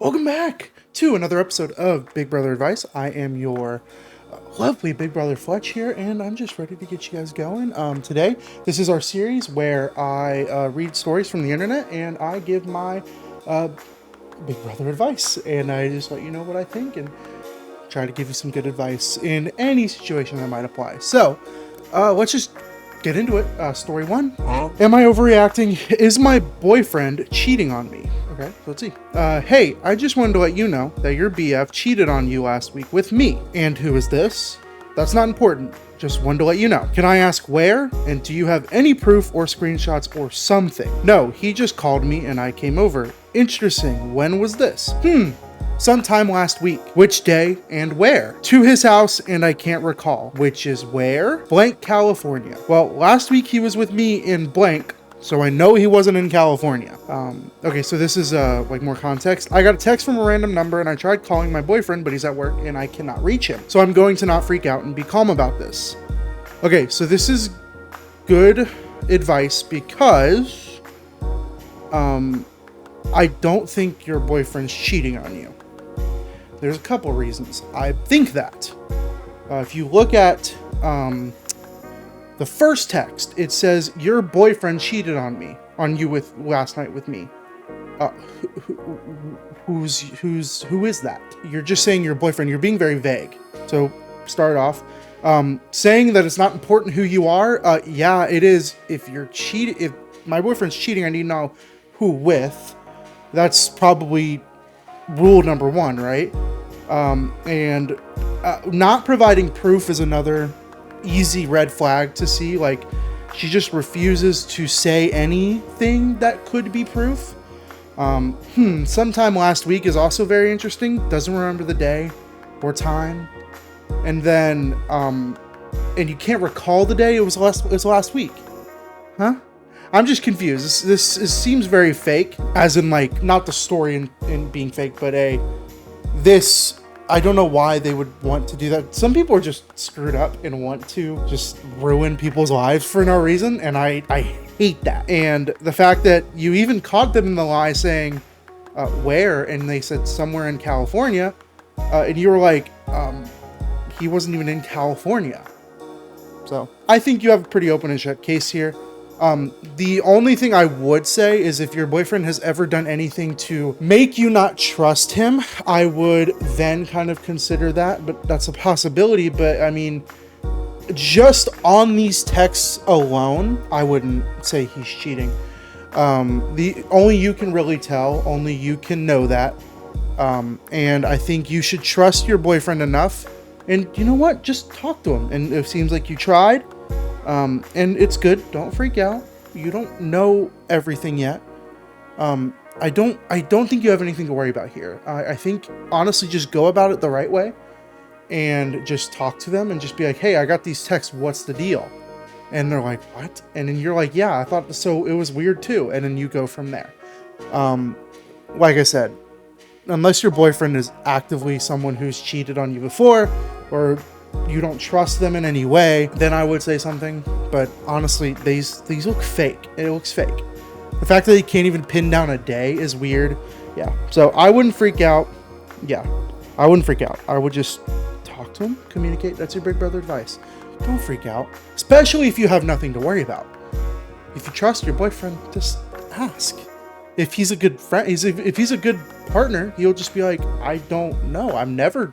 Welcome back to another episode of Big Brother Advice. I am your lovely Big Brother Fletch here, and I'm just ready to get you guys going. Today, this is our series where I read stories from the internet and I give my Big Brother advice, and I just let you know what I think and try to give you some good advice in any situation that might apply. So, let's just get into it. Story one. Am I overreacting? Is my boyfriend cheating on me? Okay, so let's see. Hey, I just wanted to let you know that your BF cheated on you last week with me. And who is this? That's not important. Just wanted to let you know. Can I ask where? And do you have any proof or screenshots or something? No, he just called me and I came over. Interesting. When was this? Sometime last week. Which day and where? To his house, and I can't recall. Which is where? Blank, California. Well, last week he was with me in blank, so I know he wasn't in California. Okay, so this is like more context. I got a text from a random number and I tried calling my boyfriend, but he's at work and I cannot reach him. So I'm going to not freak out and be calm about this. Okay, so this is good advice because I don't think your boyfriend's cheating on you. There's a couple reasons I think that. If you look at the first text, it says your boyfriend cheated on you with last night with me. Who is that? You're just saying your boyfriend. You're being very vague. So start off saying that it's not important who you are. Yeah, it is. If my boyfriend's cheating, I need to know who with. That's probably rule number one, right? And not providing proof is another easy red flag to see. Like, she just refuses to say anything that could be proof. Sometime last week is also very interesting. Doesn't remember the day or time. And then, and you can't recall the day. It was last week. Huh? I'm just confused. This seems very fake, as in like not the story in being fake, but I don't know why they would want to do that. Some people are just screwed up and want to just ruin people's lives for no reason, and I hate that. And the fact that you even caught them in the lie saying where, and they said somewhere in California, and you were like, he wasn't even in California. So I think you have a pretty open and shut case here. The only thing I would say is if your boyfriend has ever done anything to make you not trust him, I would then kind of consider that, but that's a possibility. But I mean, just on these texts alone, I wouldn't say he's cheating. Only you can really tell, only you can know that. And I think you should trust your boyfriend enough, and you know what? Just talk to him. And it seems like you tried. And it's good. Don't freak out. You don't know everything yet. I don't think you have anything to worry about here. I think honestly, just go about it the right way and just talk to them and just be like, hey, I got these texts. What's the deal? And they're like, what? And then you're like, yeah, I thought so. It was weird too. And then you go from there. Like I said, unless your boyfriend is actively someone who's cheated on you before, or you don't trust them in any way, then I would say something. But honestly, these look fake. It looks fake. The fact that he can't even pin down a day is weird. Yeah. So I wouldn't freak out. Yeah. I wouldn't freak out. I would just talk to him, communicate. That's your big brother advice. Don't freak out. Especially if you have nothing to worry about. If you trust your boyfriend, just ask. If he's a good friend, if he's a good partner, he'll just be like, I don't know. I've never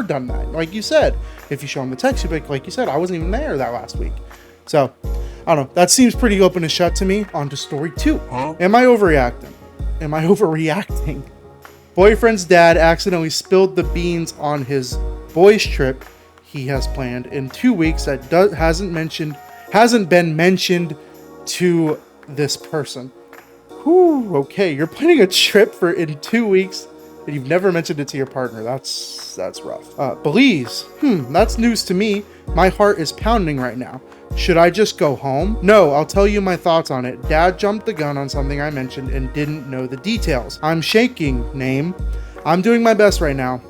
done that. Like you said, if you show him the text, you'll be like you said, I wasn't even there that last week. So, I don't know. That seems pretty open and shut to me. On to story two. Am I overreacting? Boyfriend's dad accidentally spilled the beans on his boys' trip he has planned in 2 weeks that hasn't been mentioned to this person. Whew, okay, you're planning a trip in 2 weeks and you've never mentioned it to your partner. That's rough. Belize. That's news to me. My heart is pounding right now. Should I just go home? No, I'll tell you my thoughts on it. Dad jumped the gun on something I mentioned and didn't know the details. I'm shaking, name. I'm doing my best right now,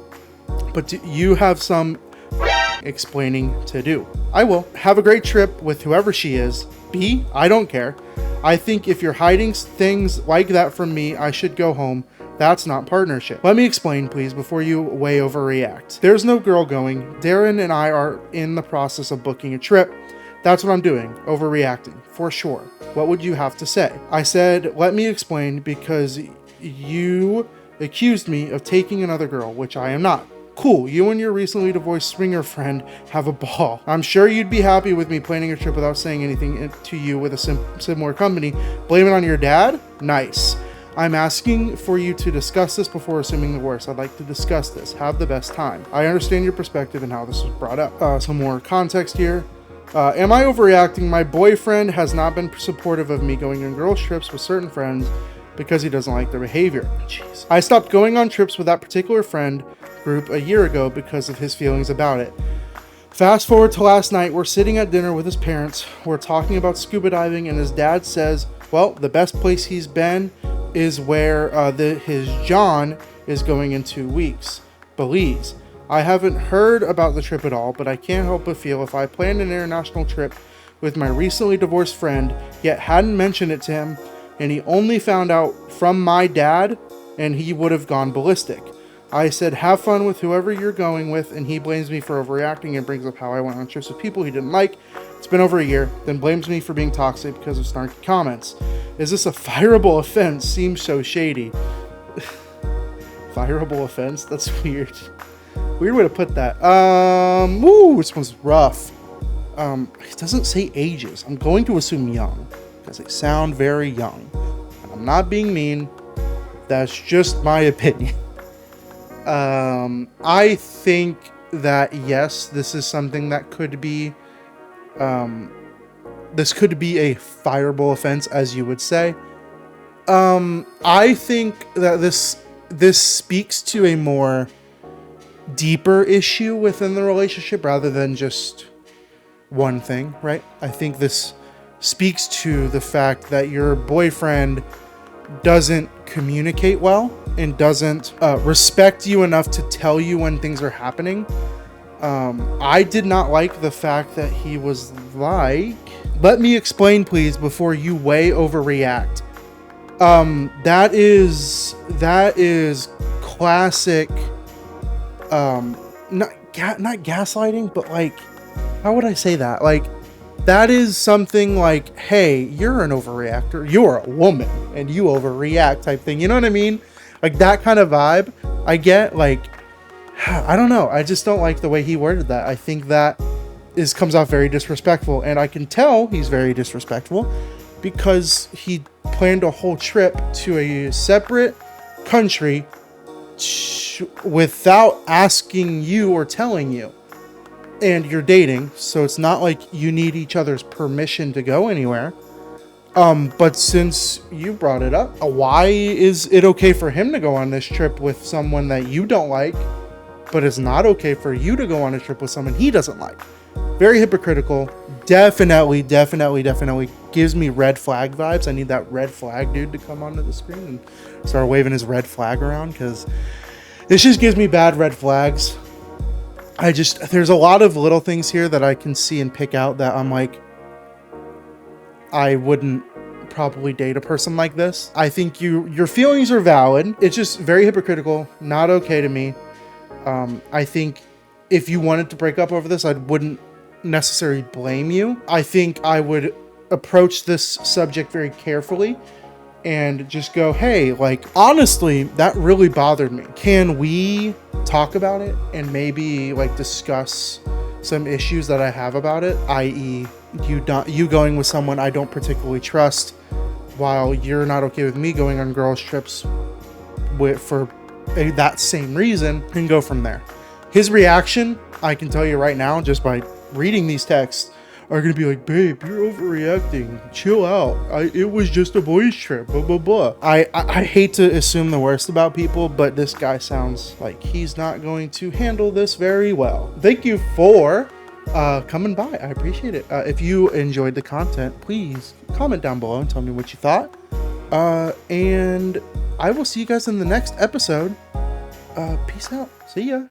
but you have some explaining to do. I will. Have a great trip with whoever she is. B, I don't care. I think if you're hiding things like that from me, I should go home. That's not partnership. Let me explain, please, before you way overreact. There's no girl going. Darren and I are in the process of booking a trip. That's what I'm doing. Overreacting, for sure. What would you have to say? I said, let me explain, because you accused me of taking another girl, which I am not. Cool, you and your recently divorced swinger friend have a ball. I'm sure you'd be happy with me planning a trip without saying anything to you with a similar company. Blame it on your dad? Nice. I'm asking for you to discuss this before assuming the worst. I'd like to discuss this. Have the best time. I understand your perspective and how this was brought up. Some more context here. Am I overreacting? My boyfriend has not been supportive of me going on girls' trips with certain friends because he doesn't like their behavior. Jeez. I stopped going on trips with that particular friend group a year ago because of his feelings about it. Fast forward to last night, we're sitting at dinner with his parents. We're talking about scuba diving, and his dad says, well, the best place he's been is where his John is going in 2 weeks, Belize. I haven't heard about the trip at all, but I can't help but feel if I planned an international trip with my recently divorced friend, yet hadn't mentioned it to him, and he only found out from my dad, and he would have gone ballistic. I said, have fun with whoever you're going with, and he blames me for overreacting and brings up how I went on trips with people he didn't like. It's been over a year, then blames me for being toxic because of snarky comments. Is this a fireable offense? Seems so shady. Fireable offense? That's weird. Weird way to put that. Ooh, this one's rough. It doesn't say ages. I'm going to assume young because they sound very young. And I'm not being mean. That's just my opinion. I think that yes, this is something that could be, this could be a fireable offense, as you would say. I think that this speaks to a more deeper issue within the relationship rather than just one thing, right? I think this speaks to the fact that your boyfriend doesn't communicate well and doesn't respect you enough to tell you when things are happening. I did not like the fact that he was like, let me explain please before you way overreact. That is classic, not gaslighting, but like, how would I say that? Like, that is something like, hey, you're an overreactor. You're a woman and you overreact type thing. You know what I mean? Like that kind of vibe. I get, like, I don't know. I just don't like the way he worded that. I think that comes off very disrespectful. And I can tell he's very disrespectful because he planned a whole trip to a separate country without asking you or telling you. And you're dating, so it's not like you need each other's permission to go anywhere. But since you brought it up, why is it okay for him to go on this trip with someone that you don't like, but it's not okay for you to go on a trip with someone he doesn't like? Very hypocritical. Definitely gives me red flag vibes. I need that red flag dude to come onto the screen and start waving his red flag around, because this just gives me bad red flags. There's a lot of little things here that I can see and pick out that I'm like, I wouldn't probably date a person like this. I think your feelings are valid. It's just very hypocritical, not okay to me. I think if you wanted to break up over this, I wouldn't necessarily blame you. I think I would approach this subject very carefully and just go, hey, like, honestly, that really bothered me. Can we talk about it and maybe like discuss some issues that I have about it, i.e. you going with someone I don't particularly trust, while you're not okay with me going on girls' trips for that same reason, and go from there. His reaction, I can tell you right now, just by reading these texts, are going to be like, babe, you're overreacting. Chill out. It was just a boys' trip, blah, blah, blah. I hate to assume the worst about people, but this guy sounds like he's not going to handle this very well. Thank you for coming by. I appreciate it. If you enjoyed the content, please comment down below and tell me what you thought. And I will see you guys in the next episode. Peace out. See ya.